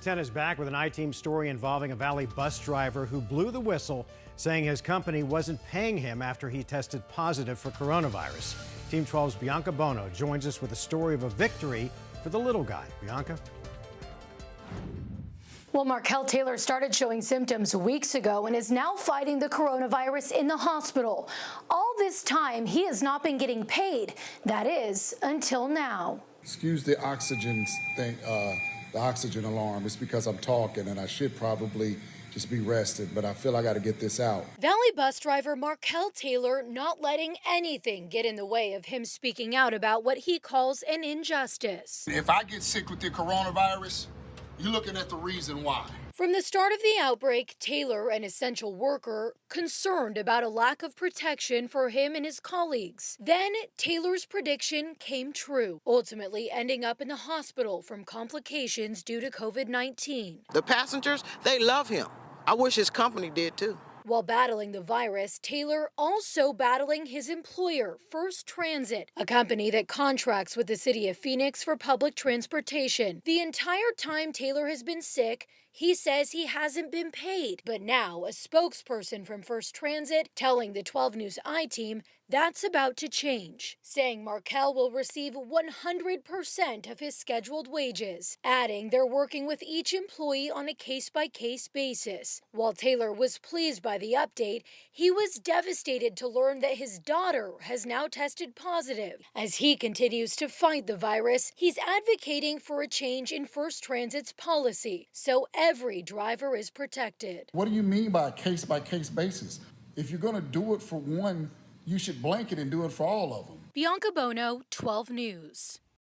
10 is back with an I-Team story involving a Valley bus driver who blew the whistle, saying his company wasn't paying him after he tested positive for coronavirus. Team 12's Bianca Bono joins us with a story of a victory for the little guy. Bianca? Well, Markel Taylor started showing symptoms weeks ago and is now fighting the coronavirus in the hospital. All this time, he has not been getting paid. That is, until now. Excuse the oxygen thing, the oxygen alarm. It's because I'm talking and I should probably just be rested, but I feel I got to get this out. Valley bus driver Markel Taylor not letting anything get in the way of him speaking out about what he calls an injustice. If I get sick with the coronavirus, you're looking at the reason why. From the start of the outbreak, Taylor, an essential worker, concerned about a lack of protection for him and his colleagues. Then Taylor's prediction came true, ultimately ending up in the hospital from complications due to COVID-19. The passengers, they love him. I wish his company did too. While battling the virus, Taylor also battling his employer, First Transit, a company that contracts with the city of Phoenix for public transportation. The entire time Taylor has been sick, he says he hasn't been paid. But now a spokesperson from First Transit telling the 12 News I-Team that's about to change, saying Markel will receive 100% of his scheduled wages, adding they're working with each employee on a case-by-case basis. While Taylor was pleased by the update, he was devastated to learn that his daughter has now tested positive. As he continues to fight the virus, he's advocating for a change in First Transit's policy, so every driver is protected. What do you mean by a case-by-case basis? If you're going to do it for one, you should blanket and do it for all of them. Bianca Bono, 12 News.